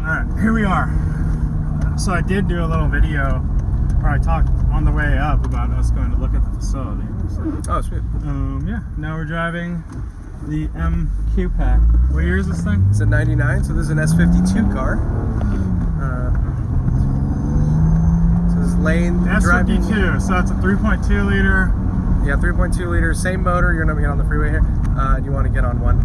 Alright, here we are. So I did do a little video where I talked on the way up about us going to look at the facility. So, Oh, sweet. yeah, now we're driving the MQ Pack. What year is this thing? It's a 99, so this is an S52 car. So this is Lane driving. S52, so it's a 3.2 liter. Yeah, 3.2 liters, same motor. You're gonna get on the freeway here. You want to get on one.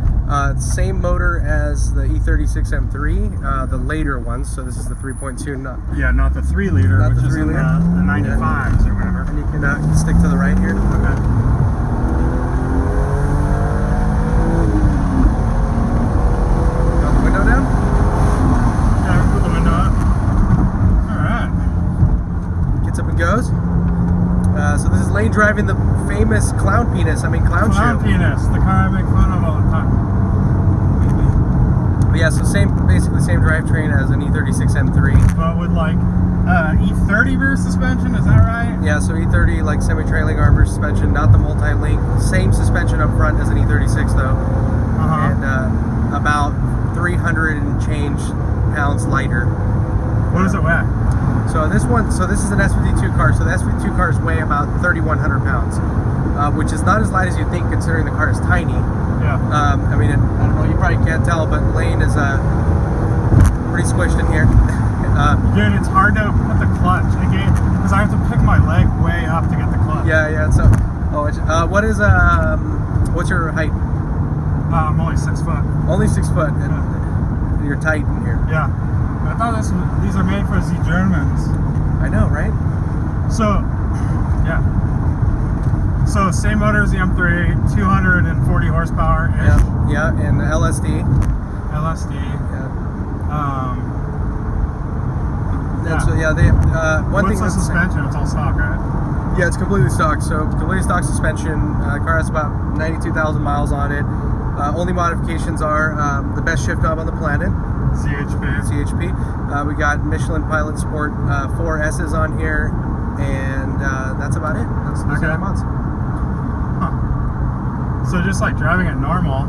Same motor as the E36 M3, the later ones. So this is the 3.2. Not the 3 liter, Not which the is 3 in liter. the 95s or whatever. And you can stick to the right here. Okay. Got the window down. Yeah, put the window up. Alright. Gets up and goes. So this is Lane driving the famous clown penis. Clown shoe. Penis, the car I make fun of all the time. But yeah, so basically same drivetrain as an E36 M3. But with like E30 rear suspension, is that right? Yeah, so E30 like semi-trailing armor suspension, not the multi-link. Same suspension up front as an E36 though, and about 300 and change pounds lighter. What does it weigh? So this is an S52 car. So the S52 cars weigh about 3,100 pounds, which is not as light as you think, considering the car is tiny. Yeah. I don't know, you probably can't tell, but Lane is pretty squished in here. Dude, it's hard to put the clutch again because I have to pick my leg way up to get the clutch. Yeah. So, what's your height? I'm only 6 foot. Only 6 foot, and you're tight in here. Yeah. I thought these are made for the Germans. I know, right? So, yeah. So same motor as the M3, 240 horsepower. Yeah, and the LSD. LSD. Yeah. Yeah. So yeah, they one What's thing. the suspension? It's all stock, right? Yeah, it's completely stock. So completely stock suspension. Car has about 92,000 miles on it. Only modifications are the best shift knob on the planet. CHP. We got Michelin Pilot Sport 4 S's on here, and that's about it. Those are the mods. So just like driving it normal,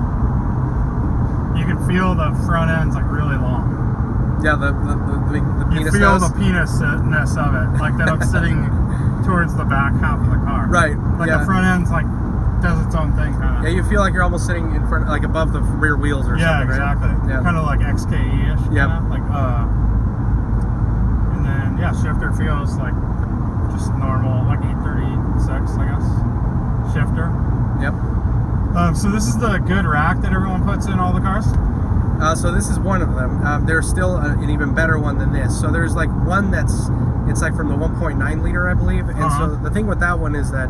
you can feel the front end's like really long. Yeah, the you penis. feel the penis-ness of it, like that I'm sitting towards the back half of the car. Right. Like yeah. the front end's like does its own thing, kind of. Yeah, you feel like you're almost sitting in front, like above the rear wheels or something. Yeah, exactly. Right? Yeah. Kind of like XKE-ish. Yeah. Like and then yeah, shifter feels like just normal, like E36, I guess. Shifter. Yep. So this is the good rack that everyone puts in all the cars? So this is one of them. There's still an even better one than this. So there's like one it's like from the 1.9 liter, I believe. And so the thing with that one is that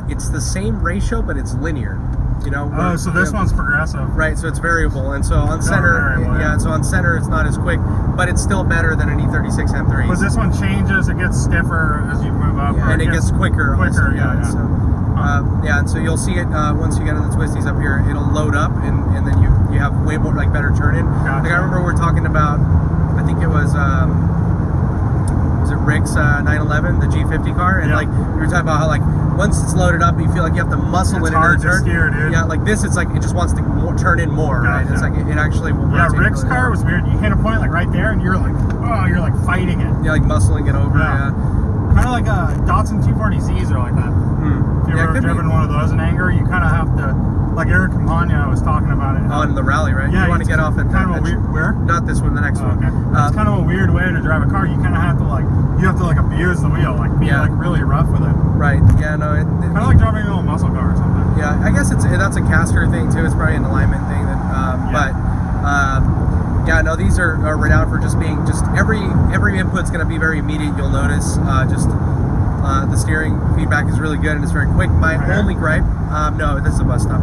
it's the same ratio, but it's linear. You know. Oh, so this one's progressive. Right. So it's variable, and so on center, so on center it's not as quick, but it's still better than an E36 M3. But this one changes; it gets stiffer as you move up, and it gets quicker. Also, yeah. So, and so you'll see it once you get in the twisties up here. It'll load up, and then you have way more like better turn in. Gotcha. Like I remember we were talking about, I think it was it Rick's 911, the G50 car, and like we were talking about how like once it's loaded up, you feel like you have to muscle it into the turn. Steer, dude. Yeah, like this, it's like it just wants to turn in more, right? It's like it actually will. Yeah, Rick's car was weird. You hit a point like right there, and you're like fighting it. Yeah, like muscling it over. Yeah. Kind of like Datsun 240Zs are like that. If you've ever driven one of those in anger, you kind of have to, like Eric Campagna was talking about it. On the rally, right? Yeah, you want to get off at kind of a weird, where? Not this one, the next one. Okay. It's kind of a weird way to drive a car. You kind of have to abuse the wheel, like be like really rough with it. Right. Yeah. No. Kind of like driving a little muscle car or something. Yeah. I guess that's a caster thing too. It's probably an alignment thing. Yeah. No. These are renowned for just being every input's going to be very immediate. You'll notice the steering feedback is really good and it's very quick. My only gripe, no, this is a bus stop.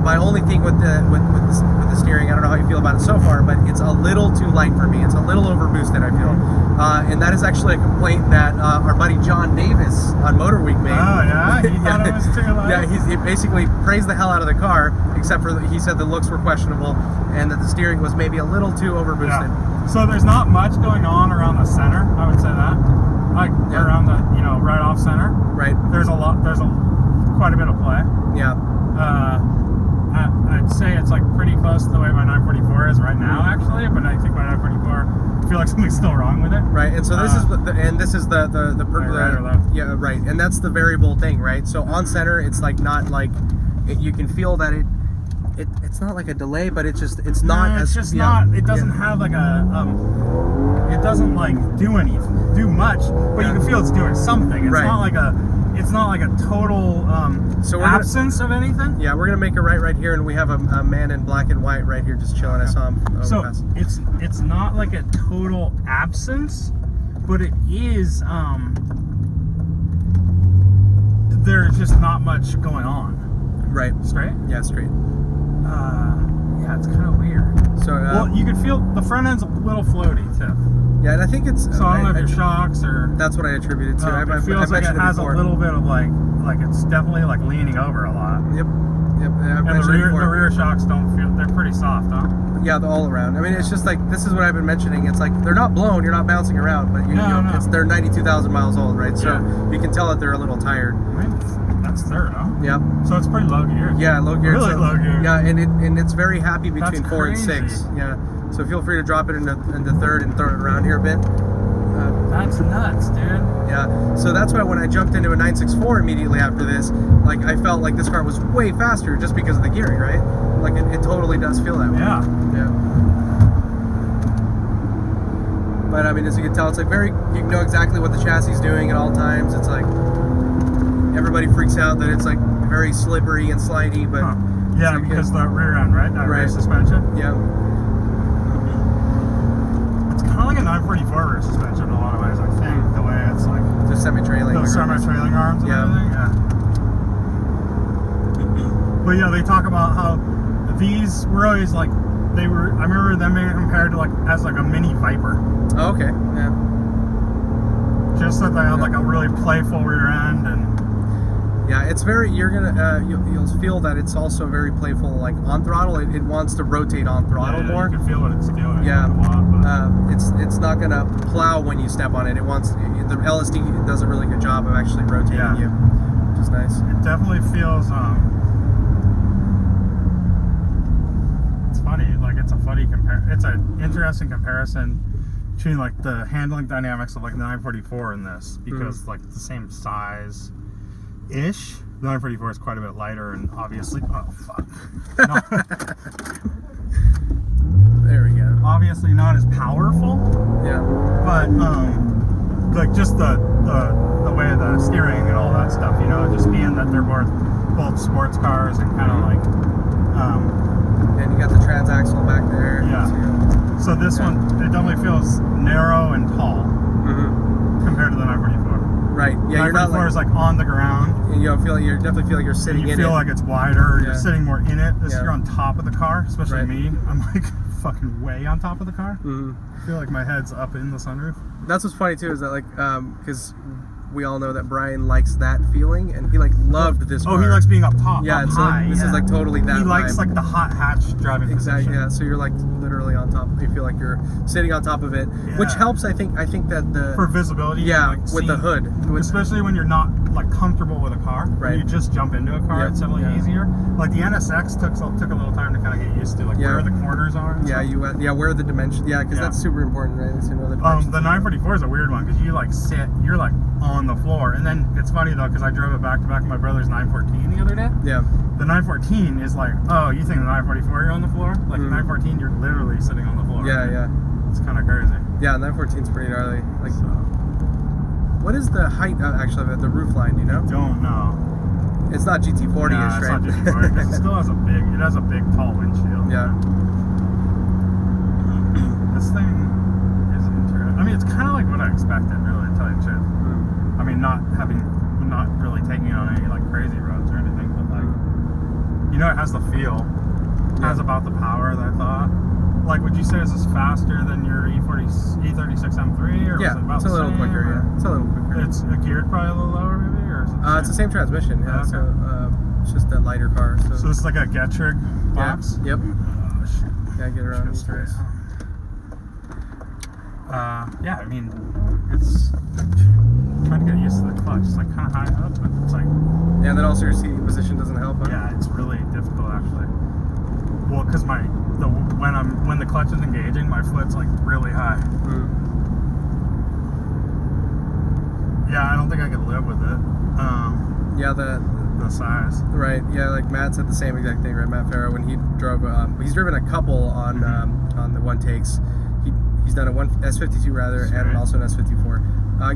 My only thing with the steering, I don't know how you feel about it so far, but it's a little too light for me. It's a little over boosted, I feel, and that is actually a complaint that our buddy John Davis on Motor Week made. Oh yeah, he thought it was too light. Yeah, he basically praised the hell out of the car, except for he said the looks were questionable and that the steering was maybe a little too over boosted. Yeah. So there's not much going on around the center, I would say that. Like around the, right off center. Right. There's quite a bit of play. Yeah. I'd say it's like pretty close to the way my 944 is right now, actually. But I think my 944 feel like something's still wrong with it. Right, and so this is the right or left. yeah, right, and that's the variable thing, right? So on center, it's like not like you can feel that it's not like a delay, but it's not No, as it's just not. It doesn't have like it doesn't like do much, but you can feel it's doing something. It's Right. not like a total So we're absence of anything. Yeah, we're gonna make a right here, and we have a man in black and white right here just chilling. I saw him overpass. So it's not like a total absence, but it is there's just not much going on. Right. Straight? Yeah, straight. Yeah, it's kind of weird. So Well, you can feel the front end's a little floaty too. yeah, and I think it's. So I don't know if your shocks or. That's what I attributed to. It feels like it has a little bit of like it's definitely like leaning over a lot. Yep. And the rear shocks don't feel, they're pretty soft, huh? Yeah, the all around. I mean, it's just like, this is what I've been mentioning. It's like, they're not blown, you're not bouncing around, but they're 92,000 miles old, right? So you can tell that they're a little tired. I mean, that's third, huh? Yep. So it's pretty low gear. Yeah, low gear. Really low gear. Yeah, and it's very happy between That's 4 crazy. and 6. Yeah. So feel free to drop it into third and throw it around here a bit. That's nuts, dude. Yeah, so that's why when I jumped into a 964 immediately after this, like I felt like this car was way faster just because of the gearing, right? Like it totally does feel that way. Yeah. Yeah. But I mean, as you can tell, it's like you know exactly what the chassis is doing at all times. It's like everybody freaks out that it's like very slippery and slidey, but yeah, like because the rear end, right? That rear Right. suspension. yeah. It's kind of like a 944 rear suspension in a lot of ways. I think the way it's like Just semi-trailing. those semi-trailing arms. And Yeah. everything. Yeah. But yeah, they talk about how these were always like I remember them being compared to like as like a mini Viper. Oh, okay. Yeah. Just that they had like a really playful rear end and. Yeah, it's very. You're gonna. You'll feel that it's also very playful. Like on throttle, it wants to rotate on throttle more. You can feel what it's doing. Yeah. A lot, but. It's not gonna plow when you step on it. It wants the LSD does a really good job of actually rotating you, which is nice. It definitely feels. It's funny. Like it's an interesting comparison between like the handling dynamics of like the 944 and this because like the same size. Ish. The 944 is quite a bit lighter and obviously There we go. obviously not as powerful, Yeah. but like just the way of the steering and all that stuff, you know, just being that they're both sports cars and kind of like And you got the transaxle back there. Yeah. So this one it definitely feels narrow and tall compared to the 944. Right. Yeah. You're not 944 is like on the ground. You don't feel. You definitely feel like you're sitting You in feel it. like it's wider. Yeah. You're sitting more in it. Yeah. You're on top of the car, especially Right. me. I'm like fucking way on top of the car. Mhm. I feel like my head's up in the sunroof. That's what's funny too is that like because we all know that Brian likes that feeling and he like loved this car. Oh, he likes being up top. Yeah, up and so high. this is like totally that. He likes vibe. like the hot hatch driving Exactly. position. Yeah. So you're like literally on top. You feel like you're sitting on top of it, which Yeah. helps. I think that the For visibility. yeah like, with the seeing- hood, with, especially when you're not like comfortable with a car. Right. When you just jump into a car, Yep. it's definitely Yeah. easier. Like the NSX took a little time to kind of get used to, like Yeah. where the corners are. And yeah stuff. where the dimension because Yeah. that's super important, right? To know the dimensions. The 944 is a weird one because you like you're like on the floor, and then it's funny though because I drove it back to back with my brother's 914 the other day. Yeah. The 914 is like, oh, you think the 944 you're on the floor? Like the Mhm. 914 you're literally sitting on the floor. Yeah. Yeah. It's kind of crazy. Yeah. 914's pretty gnarly. Like, So, what is the height actually of the roof line? Do you know? don't know. It's not GT40ish, Nah, it's right? not GT40 'cause it still has a big tall windshield. Yeah. This thing is interesting. I mean, it's kind of like what I expected, really, to tell you the truth. Mm. I mean, not really taking it on any like crazy roads or anything, but like, you know, it has the feel. It has about the power that I thought. Like, would you say this is faster than your E36 M3, or Yeah, was it about it's a the little same, quicker. or- Yeah, it's a little quicker. It's geared probably a little lower, maybe, or is it It's the same transmission. Yeah. Okay. So it's just a lighter car. So, So this is like a Getrag box. Yeah. Yep. Oh shit. Yeah, get around Shit these straight. guys. Yeah, I mean, it's trying to get used to the clutch. It's like kind of high up, but it's like, Yeah, and then also your seating position doesn't help. Huh? yeah, it's really difficult actually. Well, because when the clutch is engaging, my foot's like really high. Yeah, I don't think I could live with it. Yeah, the size. Right. Yeah, like Matt said the same exact thing. Right, Matt Farrow, when he drove, he's driven a couple on the one takes. He's done a S52 rather, and also an S54.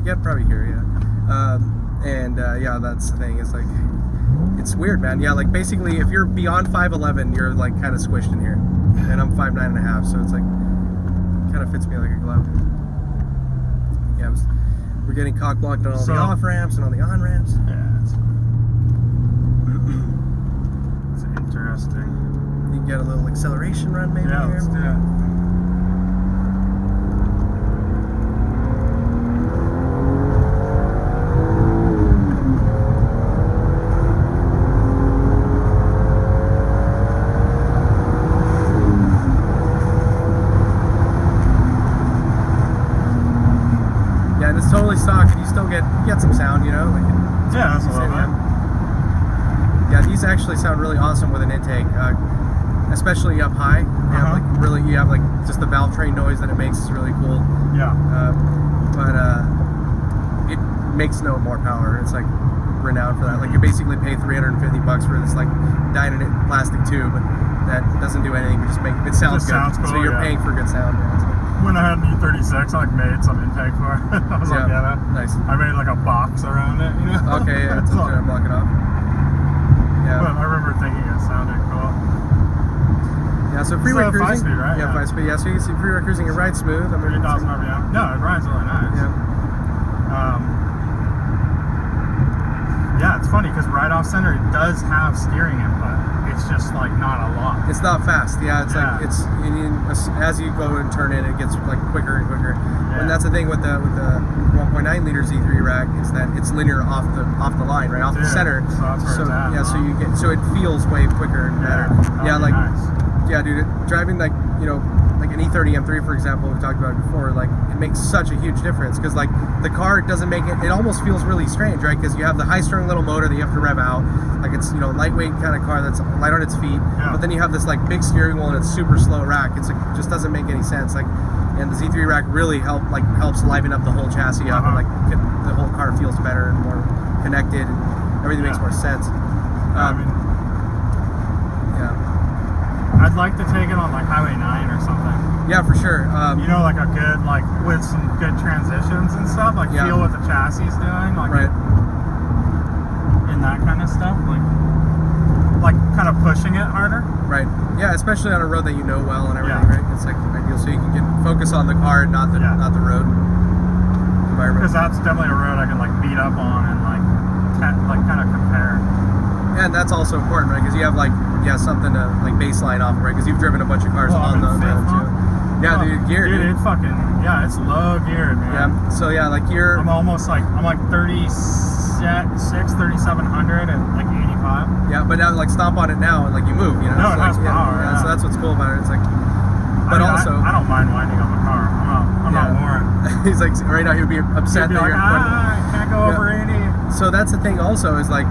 Yeah, probably here. Yeah. Yeah, that's the thing. It's like, it's weird, man. Yeah, like basically, if you're beyond 5'11", you're like kind of squished in here, and I'm 5'9.5", so it's like kind of fits me like a glove. Yeah, we're getting cock blocked on all the off ramps and on the on ramps. Yeah, it's interesting. You can get a little acceleration run, maybe. Yeah, here. let's do it. It's totally stock, and you still get some sound, you know. Like yeah, that's a little bit. Yeah, these actually sound really awesome with an intake, especially up high. Like really, you have like just the valve train noise that it makes is really cool. Yeah. But it makes no more power. It's like renowned for that. Like you basically pay $350 for this like Dynanet plastic tube that doesn't do anything, but just make it sounds good. Sounds cool, so you're paying for good sound. When I had an E36, I like made some intake for it. I was like, yeah, nice. I made like a box around it, you know? Okay, yeah, to block it off. Yeah. But I remember thinking it sounded cool. Yeah, so freeway cruising. 5-speed, right? Yeah, 5-speed. Yeah, so you can see freeway cruising, it rides smooth. 3,000 RPM. No, it rides really nice. Yeah, it's funny because right off center it does have steering input. It's just like not a lot. It's not fast. Yeah, it's like it's as you go and turn it, it gets like quicker and quicker. Yeah. And that's the thing with the 1.9 liter Z3 rack is that it's linear off the line, right off the center. So that's where it's at, so you get it feels way quicker and better. Yeah, like nice. Yeah, dude, driving like like an E30 M3 for example, we've talked about it before. Like it makes such a huge difference because like the car doesn't make it. It almost feels really strange, right? Because you have the high-strung little motor that you have to rev out. Like it's lightweight kind of car that's light on its feet, but then you have this like big steering wheel and it's super slow rack. It's like just doesn't make any sense. Like, and the Z3 rack really helps liven up the whole chassis up, and like the whole car feels better and more connected, and everything makes more sense. I'd like to take it on like Highway 9 or something. Yeah, for sure. Like a good with some good transitions and stuff. Like feel what the chassis is doing. Like and that kind of stuff. Like kind of pushing it harder. Right. Yeah, especially on a road that you know well and everything. Right. It's like ideal, so you can focus on the car and not the road environment. Because that's definitely a road I can like beat up on and like kind of compare. And that's also important, right? Because you have something to like baseline off of, right? Because you've driven a bunch of cars on the road too. Yeah, dude, gear. Dude, it's fucking it's low geared, man. Yeah. So yeah, like I'm like 3700 at like 85. Yeah, but now like stomp on it now and like you move, you know. No, it has power. Yeah, so that's what's cool about it. It's like, but also I don't mind winding on the car. I'm not Warren. He's like right now he would be upset that you're I can't go over 80. So that's the thing also is like.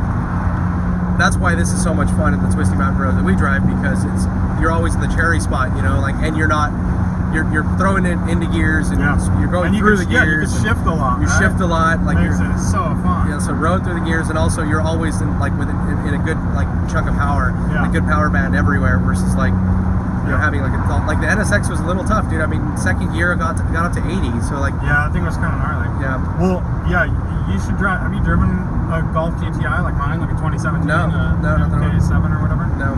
That's why this is so much fun at the Twisty Mountain Road that we drive, because you're always in the cherry spot, and you're throwing it into gears and you're going through the gears. You can shift a lot. You shift a lot, like makes it so fun. Yeah, so road through the gears, and also you're always in a good chunk of power, a good power band everywhere. Versus having like the NSX was a little tough, dude. I mean, second gear got up to 80, so I think it was kind of gnarly. Yeah. Well, you should drive. Have you driven a Golf GTI like mine, like a 2017? No, MK7 or whatever. No.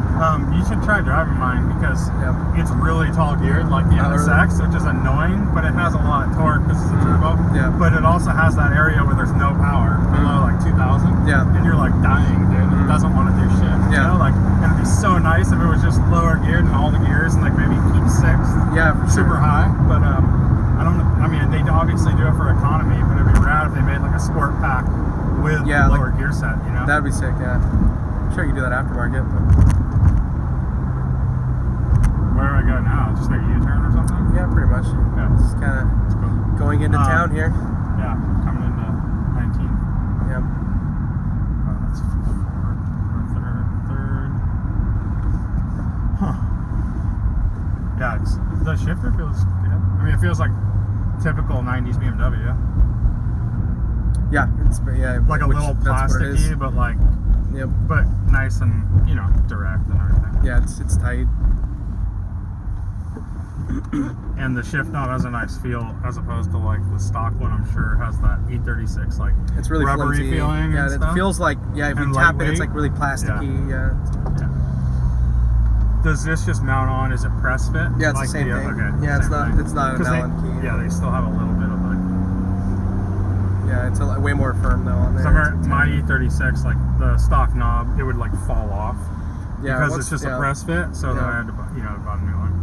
You should try driving mine because it's really tall geared, like the NSX, which is annoying, but it has a lot of torque because it's a turbo. Yeah. But it also has that area where there's no power below like 2,000. Yeah. And you're like dying, dude. It doesn't want to do shit. Yeah. And it'd be so nice if it was just lower geared and all the gears and like maybe keep sixth. Yeah, for super high. But they obviously do it for economy, but it'd be rad if they made like a sport pack with lower gear set, That'd be sick, yeah. I'm sure you can do that aftermarket. But... Where do I go now? Just make a U-turn or something? Yeah, pretty much. Yeah. Just kind of going into town here. Yeah, coming into 19. Yeah. Oh, that's fourth or third. Huh. Yeah, the shifter feels good. I mean, it feels like typical 90s BMW. Yeah, Like a little that's what it is. plasticky, but like, Yep. but nice and, you know, direct and everything. Yeah, it's tight. And the shift knob has a nice feel as opposed to like the stock one. I'm sure has that E36 like It's really rubbery flimsy. feeling. Yeah, and it stuff. feels like if you And tap it, lightweight. it's like really plasticky. Yeah. Does this just mount on? Is it press fit? Yeah, it's like the same thing. Okay. Yeah, it's same not. thing. It's not an 'Cause Allen key. Yeah, they still have a little bit of like. Yeah, it's way more firm though on there. My E36, like the stock knob, it would like fall off. Yeah, because once- it's just yeah. a press fit. So then Yeah. I had to, buy a new one.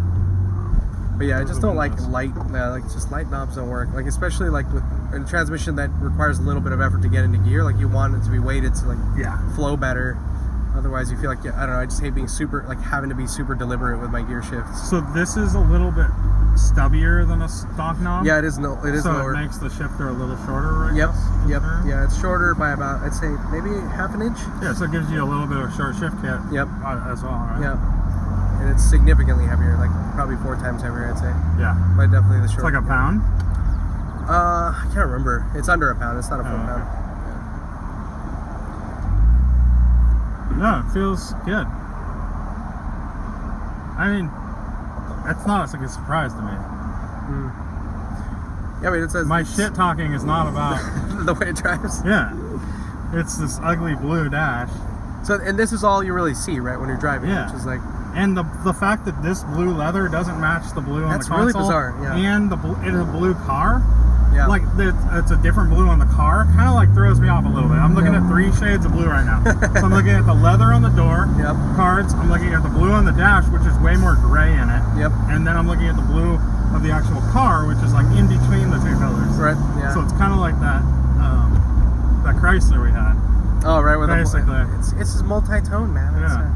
But yeah, I just don't like Windows. like just light knobs don't work. Like especially like with a transmission that requires a little bit of effort to get into gear. Like you want it to be weighted to like Yeah. flow better. Otherwise, you feel like I don't know. I just hate being having to be super deliberate with my gear shifts. So this is a little bit stubbier than a stock knob. Yeah, it is. No, it is so lower. it makes the shifter a little shorter, I Yep, guess? yep, Sure. yeah. It's shorter by about I'd say maybe half an inch. Yeah, so it gives you a little bit of a short shift kit. Yep. As well, right? Yeah, and it's significantly heavier, like probably 4 times heavier. I'd say, Yeah. but definitely the It's short. like a pound. I can't remember. It's under a pound. It's not a full Oh, pound. okay. No, it feels good. I mean, that's not like a surprise to me. Yeah, I mean, it says My shit talking is not about. the way it drives. Yeah. It's this ugly blue dash. So, and this is all you really see, right, when you're driving, Yeah. which is like, And the fact that this blue leather doesn't match the blue on That's the console. really bizarre, yeah. And it is a blue car. yeah, Like it's a different blue on the car. Kind of like throws me off a little bit. I'm looking Yeah. at 3 shades of blue right now. So I'm looking at the leather on the door. Yep. Cards. I'm looking at the blue on the dash, which is way more gray in it. Yep. And then I'm looking at the blue of the actual car, which is like in between the 2 colors. right, yeah. So it's kind of like that Chrysler we had. Oh, right, with Basically. it's just multi-tone, man. Yeah.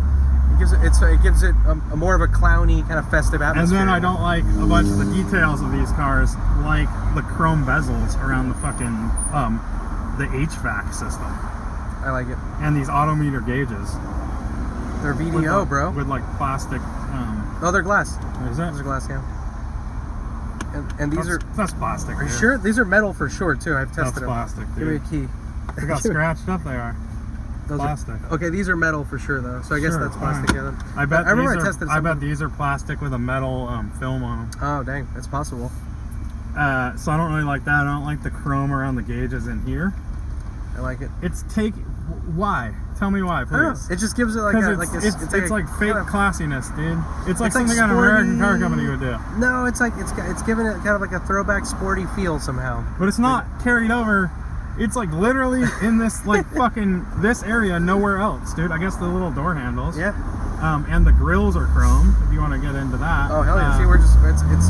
It gives it a more of a clowny kind of festive And atmosphere. then I don't like a bunch of the details of these cars, like the chrome bezels around the fucking the HVAC system I like it. and these odometer gauges. They're with VDO, the- bro. With like plastic. Oh, they're glass. What is that? Those are glass, yeah. And these That's plastic. are you dude. sure? These are metal for sure too. I've That's tested them. plastic, Give me a dude. key. They got scratched up. They are. Those Plastic. Okay, these are metal for sure though. So I guess Sure, that's plastic. fine. Yeah. I bet. I remember these I are, tested I bet something. these are plastic with a metal film on them. Oh dang, that's possible. So I don't really like that. I don't like the chrome around the gauges in here. I like it. Why? Tell me why, I don't know. please. It just gives it like Because a it's like fake kind of- classiness, dude. It's like It's like something an American car sporty- company would do. No, it's like it's giving it kind of like a throwback sporty feel somehow. But it's not carried over. It's like literally in this like fucking this area, nowhere else, dude. I guess the little door handles. Yeah. And the grills are chrome. If you want to get into that. Oh hell yeah! See, we're just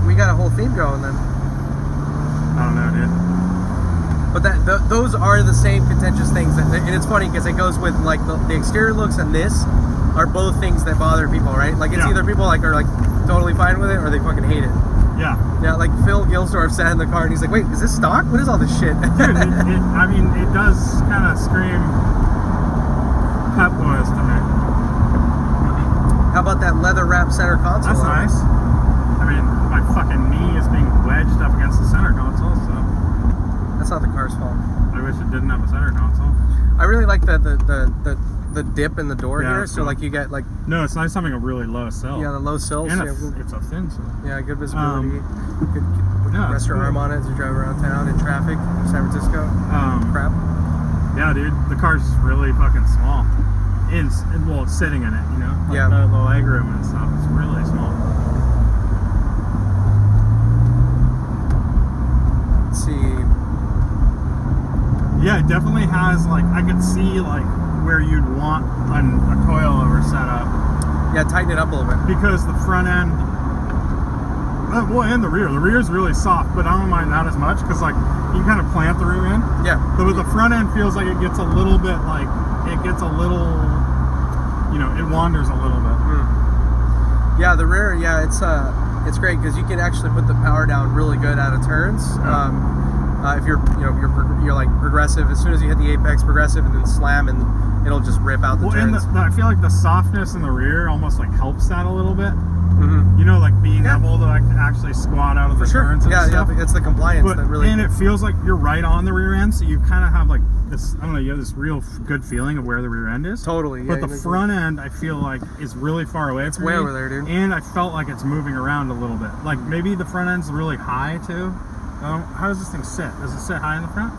we got a whole theme going then. I don't know, dude. But those are the same contentious things, and it's funny because it goes with like the exterior looks and this are both things that bother people, right? Like it's Yeah. either people like are like totally fine with it or they fucking hate it. Yeah. Yeah, like Phil Gilsdorf sat in the car and he's like, "Wait, is this stock? What is all this shit?" Dude, I mean, it does kind of scream Pep Boys to me. How about that leather wrap center console? That's nice. I mean, my fucking knee is being wedged up against the center console, so That's not the car's fault. I wish it didn't have a center console. I really like the dip in the door Yeah, here, that's so cool. like you get like No, it's nice having a really low sill. the low sills. And Yeah, it's a thin sill. yeah, good visibility. Good yeah, rest your cool. arm on it as you drive around town in traffic, San Francisco. Crap. Yeah, dude, the car's really fucking small. It's sitting in it, you know? Like Yeah. The leg room and stuff. It's really small. Let's see. Yeah, it definitely has, like, I could see, like, where you'd want a coilover setup. Yeah, tighten it up a little bit. Because the front end, and the rear. The rear is really soft, but I don't mind that as much because, like, you can kind of plant the rear end. Yeah. But with the front end, feels like it gets a little bit, like, it gets a little, you know, it wanders a little bit. Yeah, the rear. Yeah, it's great because you can actually put the power down really good out of turns. Yeah. If you're like progressive, as soon as you hit the apex, progressive, and then slam and it'll just rip out the Well, and turns. I feel like the softness in the rear almost like helps that a little bit. Mhm. You know, like being Yeah. able to like actually squat out of For the sure. turns and Yeah, stuff. yeah. It's the compliance But, that really. and it feels like you're right on the rear end, so you kind of have like this, I don't know, you have this real good feeling of where the rear end is. Totally. But yeah, the you- front end, I feel like, is really far away. It's way over there, dude. And I felt like it's moving around a little bit. Like maybe the front end's really high too. How does this thing sit? Does it sit high in the front?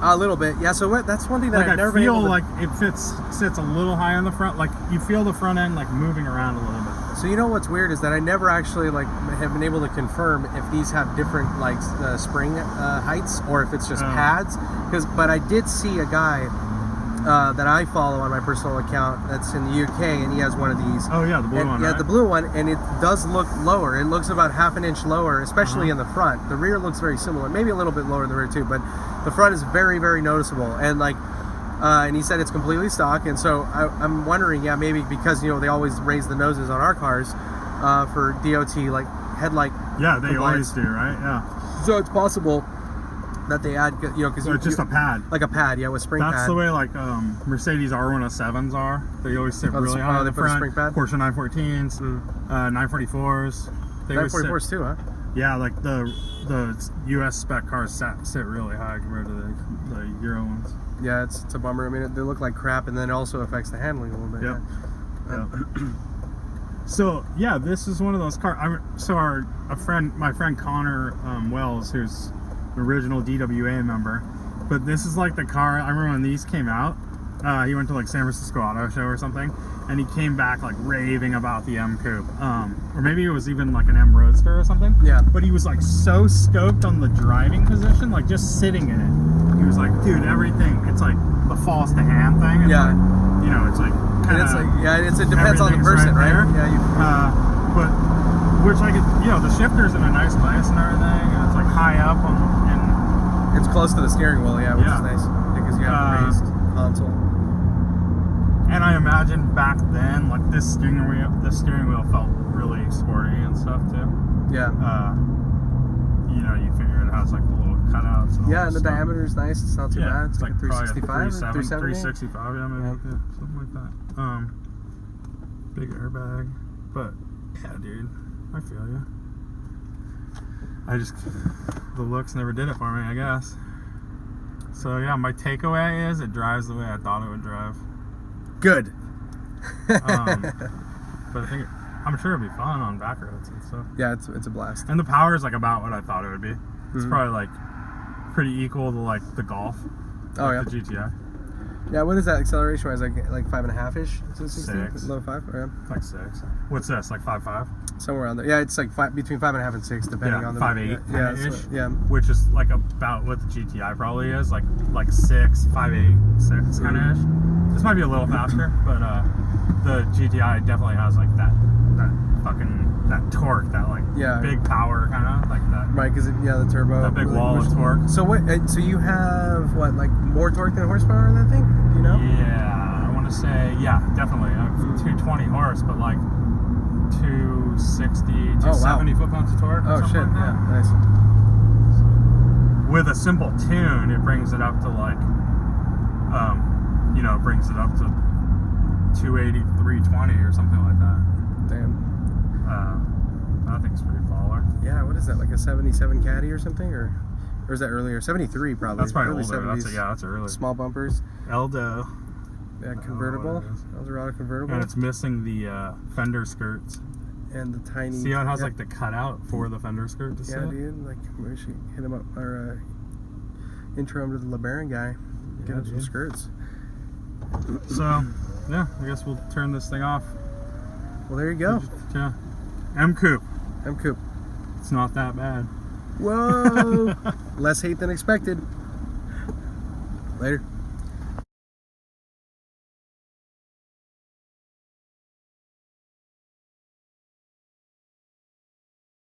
A little bit. Yeah. So that's one thing that Like I've I never been feel able to. like it sits a little high in the front. Like you feel the front end like moving around a little bit. So you know what's weird is that I never actually like have been able to confirm if these have different like spring heights or if it's just Oh. pads. But I did see a guy that I follow on my personal account that's in the UK, and he has one of these. Oh yeah, the blue And- one. yeah, right? the blue one, and it does look lower. It looks about half an inch lower, especially in the front. The rear looks very similar, maybe a little bit lower in the rear too, but the front is very, very noticeable. And like, and he said it's completely stock. And so I'm wondering, yeah, maybe because they always raise the noses on our cars for DOT like headlight. Yeah, they compliance. always do, right? Yeah. So it's possible that they add, because So it's just a pad. like a pad, yeah, with spring That's pad. the way like Mercedes R107s are. They always sit Oh, really high in they the put a front. spring pad? Porsche 914s, 944s. They always sit- 944s too, huh? Yeah, like the US spec cars sit really high compared to the Euro ones. Yeah, it's a bummer. I mean, they look like crap, and then it also affects the handling a little bit. Yep. Yeah. Yep. So yeah, this is one of those cars. My friend Connor Wells, who's an original DWA member, but this is like the car. I remember when these came out. He went to like San Francisco Auto Show or something, and he came back like raving about the M Coupe, or maybe it was even like an M Roadster or something. Yeah. But he was like so stoked on the driving position, like just sitting in it. He was like, dude, everything. It's like the falls to hand thing. It's Yeah. like, it's like And kind it's of. like, yeah, it depends on the everything's person, right right? there. Yeah, But which I could, the shifter's in a nice place and everything, and it's like high up and it's close to the steering wheel, yeah, which Yeah. is nice because you have a raised console. and I imagine back then, like this steering wheel felt really sporty and stuff too. Yeah. You figure it has like the little cutouts. And all Yeah, that and the stuff. diameter is nice. It's not too Yeah, bad. It's like a probably 365 or 370, 370. 365, yeah, maybe, Yeah. yeah, something like that. Big airbag, but yeah, dude, I feel you. The looks never did it for me, I guess. So yeah, my takeaway is it drives the way I thought it would drive. Good. But I'm sure it'd be fun on back roads and stuff. Yeah, it's a blast. And the power is like about what I thought it would be. It's Mhm. probably like pretty equal to like the Golf. Oh, like yeah. the GTI. Yeah, what is that acceleration wise? Like 5.5-ish? Is it 16? 6. Low 5? Or, Like 6. What's this? Like 5.5? somewhere around there. Yeah, it's like between 5.5 and 6, depending Yeah, on the 5.8 Yeah, kinda so- ish. yeah. Which is like about what the GTI probably is, like 6, 5.8, 6 kind of ish. This might be a little faster, but the GTI definitely has like that torque, that like Yeah. big power kind of like that. Right, because the turbo. That big really wall of pushes- torque. So what? So you have what, like more torque than horsepower in that thing? Do you know? Yeah, I want to say definitely. I have 220 horse, but like 260, 270 foot-pounds of torque. Or Oh something shit! like that. Yeah, nice. With a simple tune, it brings it up to like, it brings it up to 280, 320 or something like that. Damn. That thing's pretty baller. Yeah, what is that? Like a 77 Caddy or something, or is that earlier? 73 probably. That's probably Early older. 70s. That's early. Small bumpers. Eldo. Yeah, I don't know convertible. what it is. Eldorado convertible. And it's missing the fender skirts. And the tiny. See how it has yeah. like the cutout for the fender skirt to Yeah, sit? dude. Like we should hit him up or intro him to the LeBaron guy. Get Yeah, him some dude. skirts. So, yeah, I guess we'll turn this thing off. Well, there you go. Yeah. M Coupe. M Coupe. It's not that bad. Whoa! Less hate than expected. Later.